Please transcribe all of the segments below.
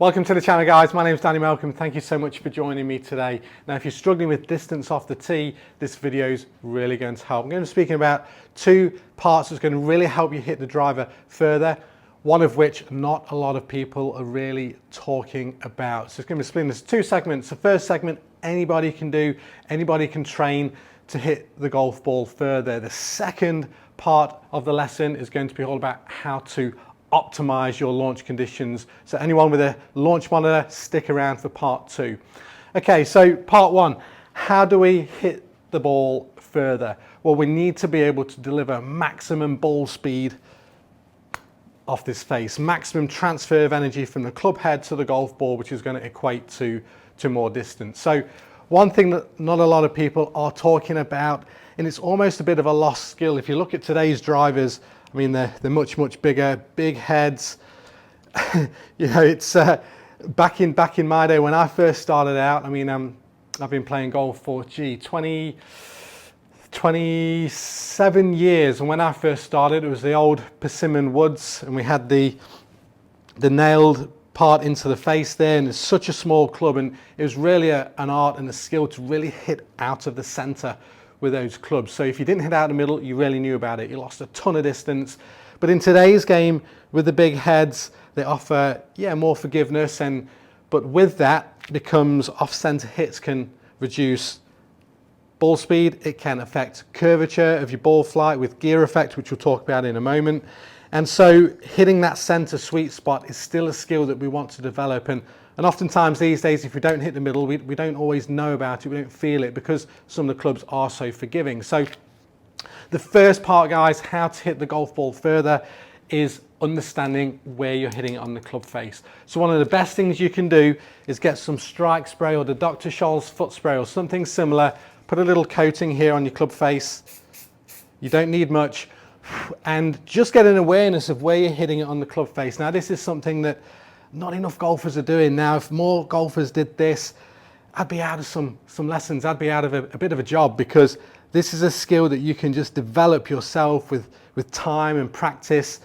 Welcome to the channel, guys. My name is Danny Malcolm. Thank you so much for joining me today. Now, if you're struggling with distance off the tee, this video is really going to help. I'm going to be speaking about two parts that's going to really help you hit the driver further, one of which not a lot of people are really talking about. So it's going to be split into two segments. The first segment, anybody can do, anybody can train to hit the golf ball further. The second part of the lesson is going to be all about how to optimize your launch conditions. So anyone with a launch monitor, stick around for part two. Okay, so part one, how do we hit the ball further? Well, we need to be able to deliver maximum ball speed off this face, maximum transfer of energy from the club head to the golf ball, which is going to equate to more distance. So one thing that not a lot of people are talking about, and it's almost a bit of a lost skill. If you look at today's drivers, I mean, they're much bigger, big heads. You know, it's back in my day when I first started out. I mean, I've been playing golf for 27 years, and when I first started, it was the old persimmon woods, and we had the nailed part into the face there, and it's such a small club, and it was really an art and a skill to really hit out of the center with those clubs. So if you didn't hit out the middle, you really knew about it. You lost a ton of distance. But in today's game, with the big heads, they offer, more forgiveness. But with that becomes off-center hits can reduce ball speed. It can affect curvature of your ball flight with gear effect, which we'll talk about in a moment. And so hitting that center sweet spot is still a skill that we want to develop. And oftentimes these days, if we don't hit the middle, we don't always know about it, we don't feel it because some of the clubs are so forgiving. So the first part, guys, how to hit the golf ball further is understanding where you're hitting it on the club face. So one of the best things you can do is get some strike spray or the Dr. Scholl's foot spray or something similar. Put a little coating here on your club face. You don't need much. And just get an awareness of where you're hitting it on the club face. Now, this is something that not enough golfers are doing. Now, if more golfers did this, I'd be out of some lessons. I'd be out of a bit of a job, because this is a skill that you can just develop yourself with time and practice,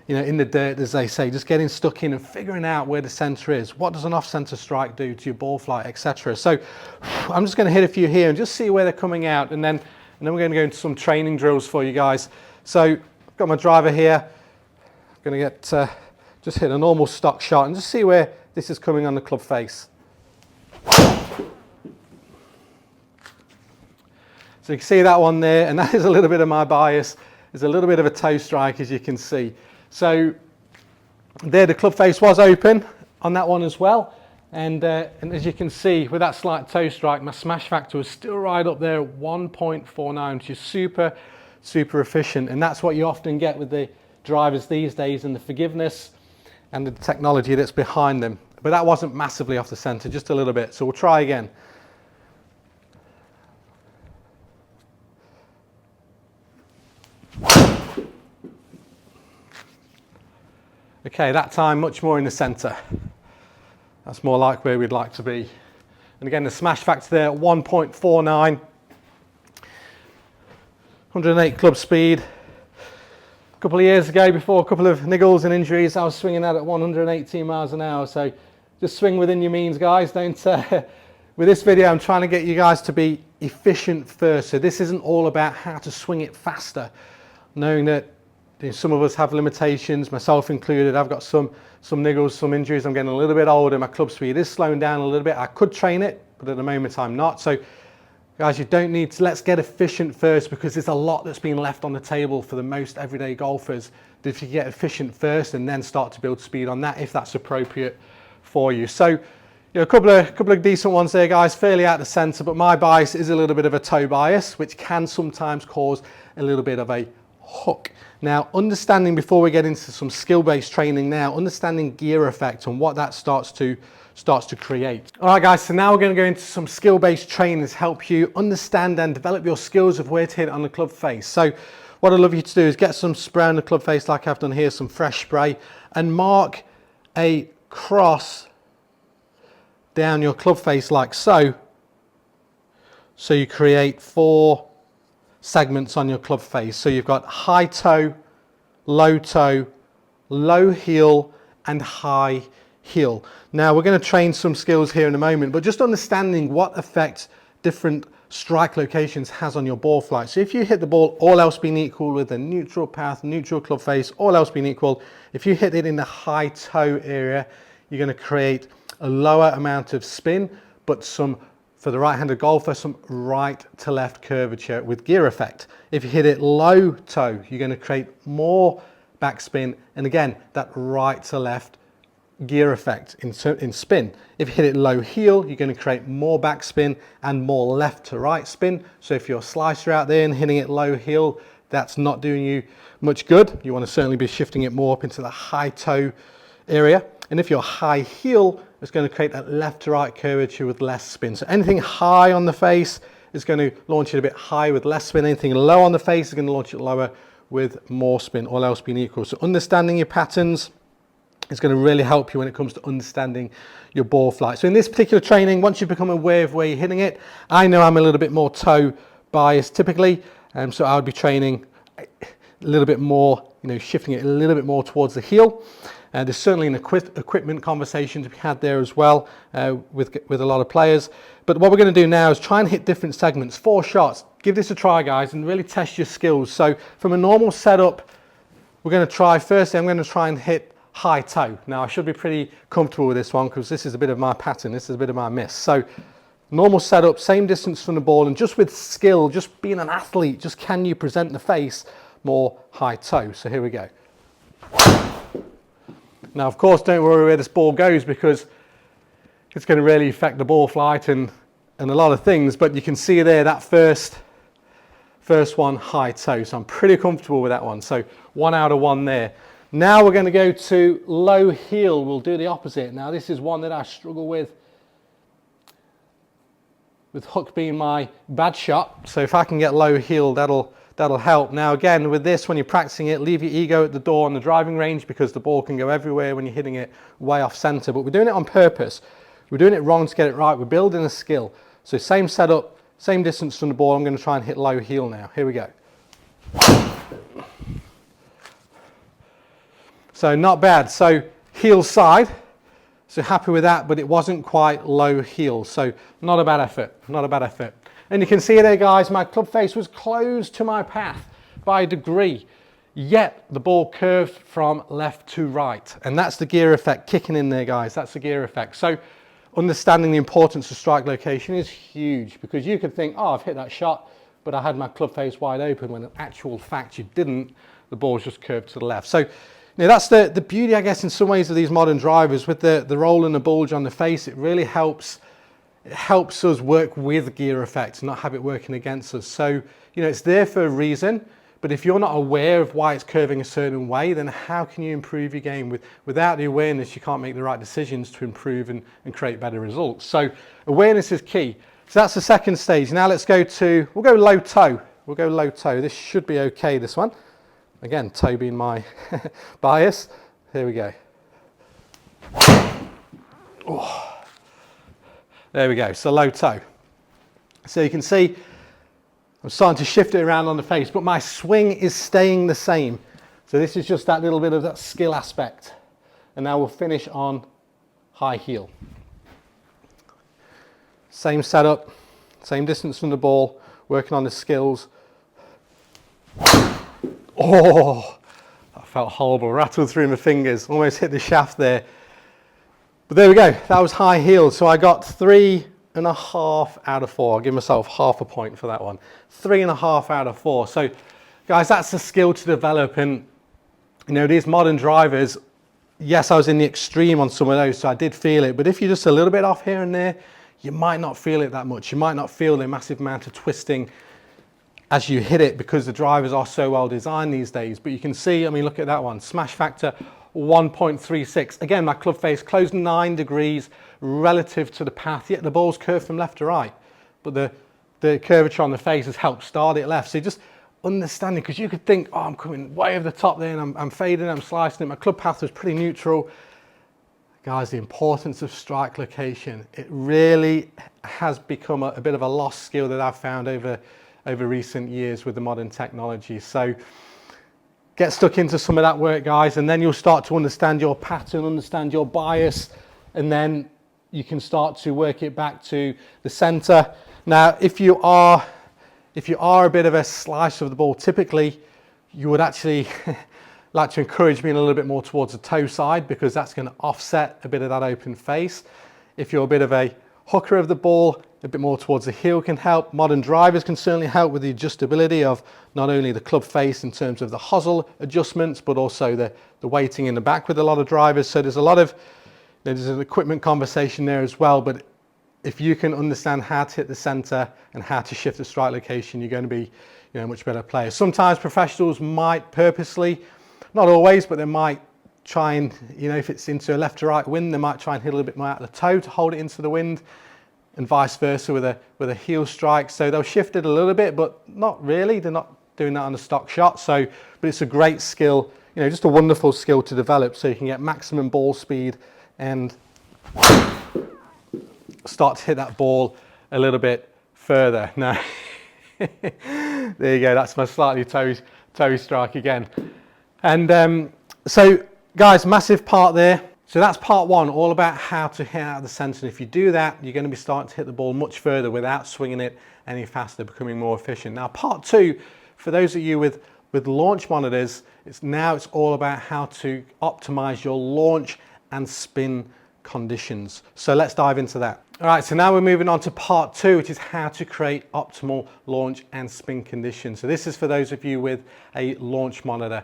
you know, in the dirt, as they say, just getting stuck in and figuring out where the center is. What does an off-center strike do to your ball flight, etc. So I'm just going to hit a few here and just see where they're coming out, and then we're going to go into some training drills for you guys. So I've got my driver here. I'm going to get just hit a normal stock shot and just see where this is coming on the club face. So you can see that one there, and that is a little bit of my bias. There's a little bit of a toe strike, as you can see. So there, the club face was open on that one as well. And as you can see, with that slight toe strike, my smash factor was still right up there at 1.49, which is super efficient. And that's what you often get with the drivers these days, and the forgiveness and the technology that's behind them. But that wasn't massively off the center, just a little bit. So we'll try again. Okay, that time much more in the center. That's more like where we'd like to be. And again, the smash factor there at 1.49. 108 club speed. A couple of years ago, before a couple of niggles and injuries, I was swinging that at 118 miles an hour. So just swing within your means, guys. Don't. With this video, I'm trying to get you guys to be efficient first. So this isn't all about how to swing it faster, knowing that some of us have limitations, myself included. I've got some niggles, some injuries. I'm getting a little bit older. My club speed is slowing down a little bit. I could train it, but at the moment I'm not. So guys, you don't need to, let's get efficient first, because there's a lot that's been left on the table for the most everyday golfers. If you get efficient first and then start to build speed on that, if that's appropriate for you. So, you know, a couple of decent ones there, guys, fairly out of the center, but my bias is a little bit of a toe bias, which can sometimes cause a little bit of a hook. Now, understanding, before we get into some skill-based training now, understanding gear effect and what that starts to create. All right, guys, so now we're going to go into some skill-based training to help you understand and develop your skills of where to hit it on the club face. So what I'd love you to do is get some spray on the club face like I've done here, some fresh spray, and mark a cross down your club face like so. So you create 4 segments on your club face. So you've got high toe, low heel, and high heel. Now we're going to train some skills here in a moment, but just understanding what effect different strike locations has on your ball flight. So if you hit the ball, all else being equal, with a neutral path, neutral club face, all else being equal, if you hit it in the high toe area, you're going to create a lower amount of spin, but some, for the right-handed golfer, some right to left curvature with gear effect. If you hit it low toe, you're going to create more backspin, and again, that right to left gear effect in spin. If you hit it low heel, you're going to create more backspin and more left to right spin. So if you're a slicer out there and hitting it low heel, that's not doing you much good. You want to certainly be shifting it more up into the high toe area. And if you're high heel, it's going to create that left to right curvature with less spin. So anything high on the face is going to launch it a bit high with less spin. Anything low on the face is going to launch it lower with more spin, all else being equal. So understanding your patterns is going to really help you when it comes to understanding your ball flight. So in this particular training, once you become aware of where you're hitting it, I know I'm a little bit more toe biased typically, so I would be training a little bit more, shifting it a little bit more towards the heel. There's certainly an equipment conversation to be had there as well with a lot of players. But what we're going to do now is try and hit different segments, 4 shots. Give this a try, guys, and really test your skills. So from a normal setup, we're going to try, firstly, I'm going to try and hit high toe. Now I should be pretty comfortable with this one because this is a bit of my pattern, this is a bit of my miss. So normal setup, same distance from the ball, and just with skill, just being an athlete, just can you present the face more high toe. So here we go. Now of course don't worry where this ball goes because it's going to really affect the ball flight and a lot of things, but you can see there that first one high toe, so I'm pretty comfortable with that one. So 1 out of 1 there. Now we're going to go to low heel. We'll do the opposite. Now this is one that I struggle with hook being my bad shot. So if I can get low heel, that'll help. Now again, with this, when you're practicing it, leave your ego at the door on the driving range because the ball can go everywhere when you're hitting it way off center. But we're doing it on purpose. We're doing it wrong to get it right. We're building a skill. So same setup, same distance from the ball. I'm going to try and hit low heel now. Here we go. So not bad. So heel side, so happy with that, but it wasn't quite low heel. So not a bad effort, not a bad effort. And you can see there, guys, my club face was close to my path by a degree, yet the ball curved from left to right. And that's the gear effect kicking in there, guys. That's the gear effect. So understanding the importance of strike location is huge because you could think, oh, I've hit that shot, but I had my club face wide open, when in actual fact you didn't. The ball's just curved to the left. So now that's the beauty, I guess, in some ways of these modern drivers with the roll and the bulge on the face. It really helps us work with gear effects, not have it working against us. So, it's there for a reason, but if you're not aware of why it's curving a certain way, then how can you improve your game? Without the awareness, you can't make the right decisions to improve and create better results. So awareness is key. So that's the second stage. Now we'll go low toe. We'll go low toe. This should be okay, this one. Again, toe being my bias. Here we go. Oh. There we go, so low toe. So you can see I'm starting to shift it around on the face, but my swing is staying the same. So this is just that little bit of that skill aspect. And now we'll finish on high heel. Same setup, same distance from the ball, working on the skills. Oh, that felt horrible, rattled through my fingers, almost hit the shaft there. But there we go, that was high heel. So I got 3.5 out of 4. I'll give myself half a point for that one. 3.5 out of 4. So guys, that's a skill to develop. And these modern drivers, yes, I was in the extreme on some of those, so I did feel it. But if you're just a little bit off here and there, you might not feel it that much. You might not feel the massive amount of twisting as you hit it because the drivers are so well designed these days. But you can see, look at that one, smash factor 1.36. Again, my club face closed 9 degrees relative to the path, yet the ball's curved from left to right. But the curvature on the face has helped start it left. So just understanding, because you could think, oh, I'm coming way over the top there and I'm fading, I'm slicing it. My club path was pretty neutral. Guys, the importance of strike location, it really has become a bit of a lost skill that I've found over recent years with the modern technology. So get stuck into some of that work, guys, and then you'll start to understand your pattern, understand your bias, and then you can start to work it back to the center. Now, if you are a bit of a slicer of the ball, typically you would actually like to encourage being a little bit more towards the toe side, because that's going to offset a bit of that open face. If you're a bit of a hooker of the ball, a bit more towards the heel can help. Modern drivers can certainly help with the adjustability of not only the club face in terms of the hosel adjustments, but also the weighting in the back with a lot of drivers. So there's a lot of, there's an equipment conversation there as well, but if you can understand how to hit the center and how to shift the strike location, you're going to be, you know, a much better player. Sometimes professionals might purposely, not always, but they might try and, you know, if it's into a left to right wind, they might try and hit a little bit more out of the toe to hold it into the wind, and vice versa with a heel strike. So they'll shift it a little bit, but not really. They're not doing that on a stock shot. So, but it's a great skill, you know, just a wonderful skill to develop, so you can get maximum ball speed and start to hit that ball a little bit further. Now, there you go. That's my slightly toe strike again. And so, guys, massive part there. So that's part one, all about how to hit out of the center. And if you do that, you're going to be starting to hit the ball much further without swinging it any faster, becoming more efficient. Now, part two, for those of you with launch monitors, it's all about how to optimize your launch and spin conditions. So let's dive into that. All right, so now we're moving on to part two, which is how to create optimal launch and spin conditions. So this is for those of you with a launch monitor.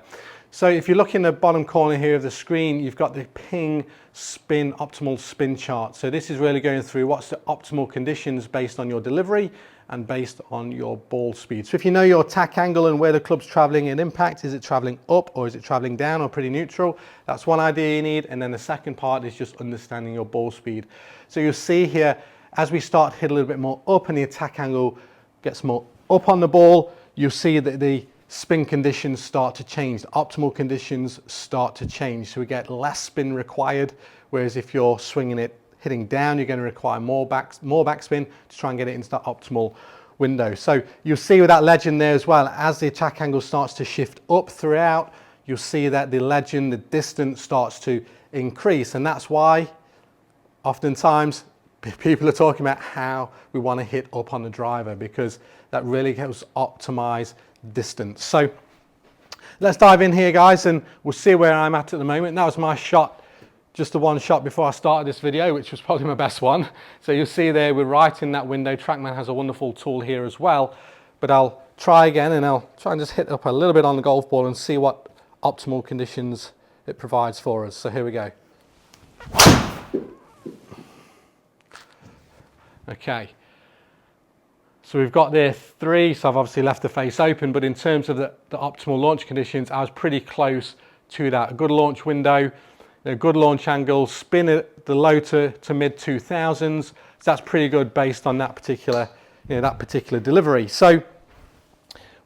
So if you look in the bottom corner here of the screen, you've got the ping spin optimal spin chart. So this is really going through what's the optimal conditions based on your delivery and based on your ball speed. So if you know your attack angle and where the club's traveling in impact, is it traveling up or is it traveling down or pretty neutral? That's one idea you need. And then the second part is just understanding your ball speed. So you'll see here, as we start to hit a little bit more up and the attack angle gets more up on the ball, you'll see that the spin conditions start to change. The optimal conditions start to change. So we get less spin required, whereas if you're swinging it, hitting down, you're going to require more backspin to try and get it into that optimal window. So you'll see with that legend there as well, as the attack angle starts to shift up throughout, you'll see that the legend, the distance starts to increase. And that's why oftentimes people are talking about how we want to hit up on the driver, because that really helps optimize distance. So let's dive in here, guys, and we'll see where I'm at the moment. That was my shot, just the one shot before I started this video, which was probably my best one. So you'll see there we're right in that window. TrackMan has a wonderful tool here as well, but I'll try again and I'll try and just hit up a little bit on the golf ball and see what optimal conditions it provides for us. So here we go. Okay. So we've got there 3, so I've obviously left the face open, but in terms of the optimal launch conditions, I was pretty close to that. A good launch window, a good launch angle, spin at the low to mid 2000s. So that's pretty good based on that particular, that particular delivery. So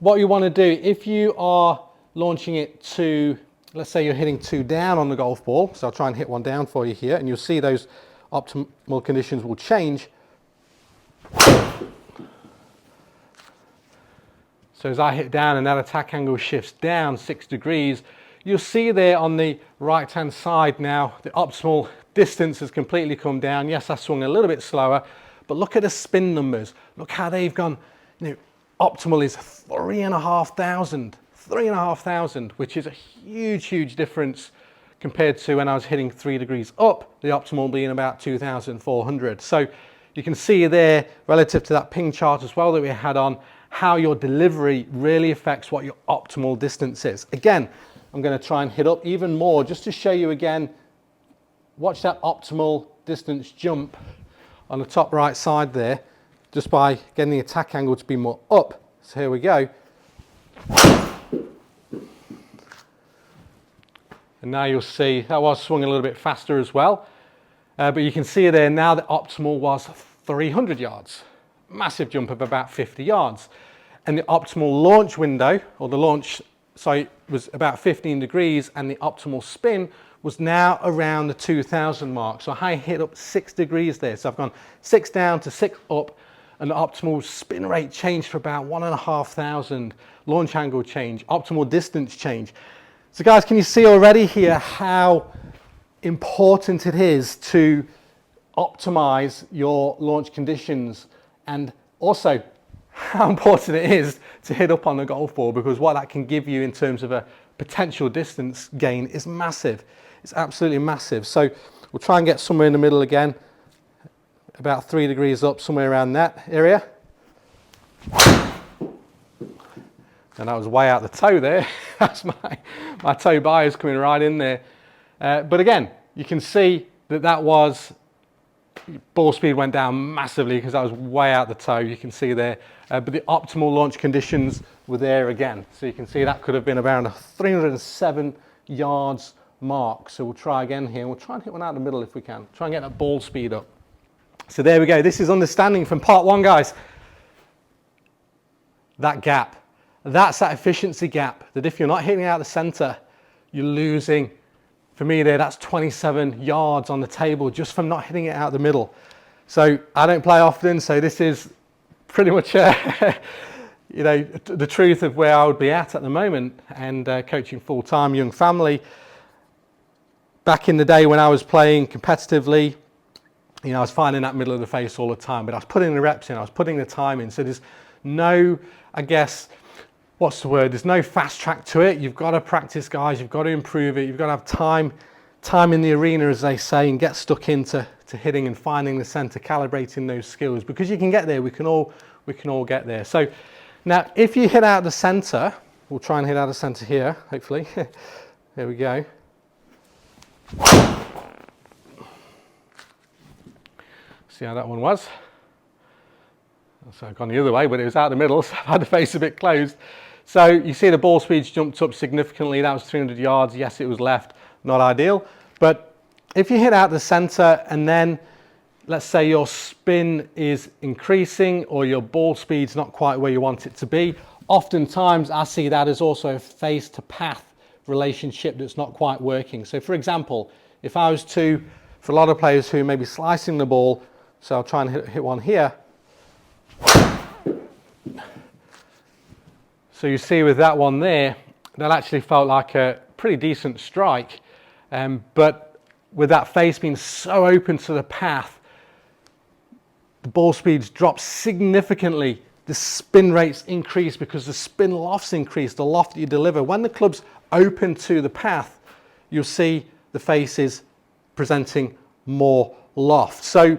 what you want to do, if you are launching it to, let's say you're hitting 2 down on the golf ball, so I'll try and hit 1 down for you here, and you'll see those optimal conditions will change. So as I hit down and that attack angle shifts down 6 degrees, you'll see there on the right hand side now, the optimal distance has completely come down. Yes, I swung a little bit slower, but look at the spin numbers. Look how they've gone, optimal is 3,500, which is a huge difference compared to when I was hitting 3 degrees up, the optimal being about 2,400. So you can see there, relative to that ping chart as well that we had on, how your delivery really affects what your optimal distance is. Again, I'm going to try and hit up even more just to show you again. Watch that optimal distance jump on the top right side there, just by getting the attack angle to be more up. So here we go. And now you'll see that was swung a little bit faster as well. But you can see there now the optimal was 300 yards. Massive jump of about 50 yards. And the optimal launch window, or the launch site, was about 15 degrees, and the optimal spin was now around the 2000 mark. So I hit up 6 degrees there. So I've gone 6 down to 6 up, and the optimal spin rate changed for about 1,500, launch angle change, optimal distance change. So guys, can you see already here how important it is to optimize your launch conditions, and also how important it is to hit up on the golf ball, because what that can give you in terms of a potential distance gain is massive. It's absolutely massive. So we'll try and get somewhere in the middle again, about 3 degrees up, somewhere around that area. And that was way out the toe there. That's my toe bias coming right in there. But again, you can see that was, ball speed went down massively because that was way out the toe, you can see there. But the optimal launch conditions were there again. So you can see that could have been around a 307 yards mark. So we'll try again here. We'll try and hit one out the middle if we can. Try and get that ball speed up. So there we go. This is understanding from part one, guys. That gap. That's that efficiency gap, that if you're not hitting out the center, you're losing. For me there, that's 27 yards on the table just from not hitting it out the middle. So I don't play often, so this is pretty much you know, the truth of where I would be at the moment, and coaching full-time young family. Back in the day when I was playing competitively, you know, I was finding that middle of the face all the time, but I was putting the reps in, I was putting the time in. So there's no, I guess, what's the word? There's no fast track to it. You've got to practice, guys. You've got to improve it. You've got to have time in the arena, as they say, and get stuck into hitting and finding the center, calibrating those skills, because you can get there. We can all get there. So now, if you hit out the center, we'll try and hit out the center here, hopefully. There we go. See how that one was? So I've gone the other way, but it was out the middle, so I had the face a bit closed. So you see the ball speed's jumped up significantly. That was 300 yards. Yes, it was left, not ideal. But if you hit out the center and then let's say your spin is increasing or your ball speed's not quite where you want it to be, oftentimes I see that as also a face to path relationship that's not quite working. So for example, if I was to, for a lot of players who may be slicing the ball, so I'll try and hit one here. So you see with that one there, that actually felt like a pretty decent strike. But with that face being so open to the path, the ball speeds drop significantly. The spin rates increase because the spin lofts increase, the loft that you deliver. When the club's open to the path, you'll see the face is presenting more loft. So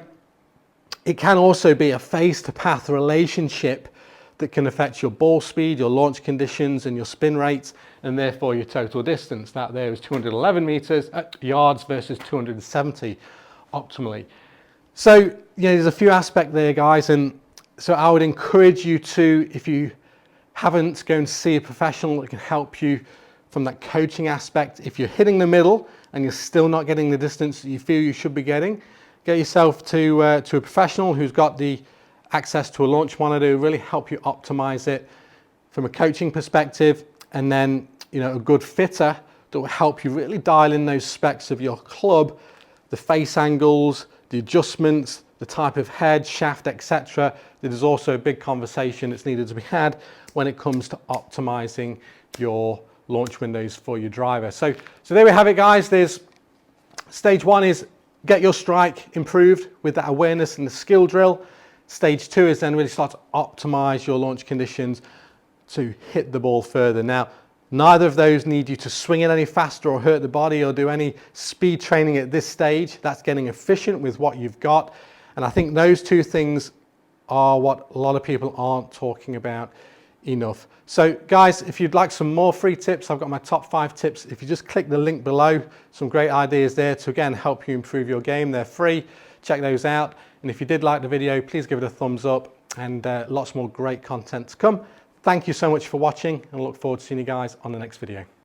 it can also be a face to path relationship that can affect your ball speed, your launch conditions, and your spin rates, and therefore your total distance. That there is 211 yards versus 270 optimally. So, you know, there's a few aspects there, guys, and so I would encourage you to, if you haven't, go and see a professional that can help you from that coaching aspect. If you're hitting the middle and you're still not getting the distance that you feel you should be getting, get yourself to a professional who's got the access to a launch monitor to really help you optimize it from a coaching perspective, and then, you know, a good fitter that will help you really dial in those specs of your club, the face angles, the adjustments, the type of head, shaft, etc. There's also a big conversation that's needed to be had when it comes to optimizing your launch windows for your driver. So there we have it, guys. There's stage one is get your strike improved with that awareness and the skill drill. Stage two is then really start to optimize your launch conditions to hit the ball further. Now, neither of those need you to swing it any faster or hurt the body or do any speed training at this stage. That's getting efficient with what you've got. And I think those two things are what a lot of people aren't talking about enough. So guys, if you'd like some more free tips, I've got my top 5 tips. If you just click the link below, some great ideas there to again help you improve your game. They're free. Check those out. And if you did like the video, please give it a thumbs up, and lots more great content to come. Thank you so much for watching, and I look forward to seeing you guys on the next video.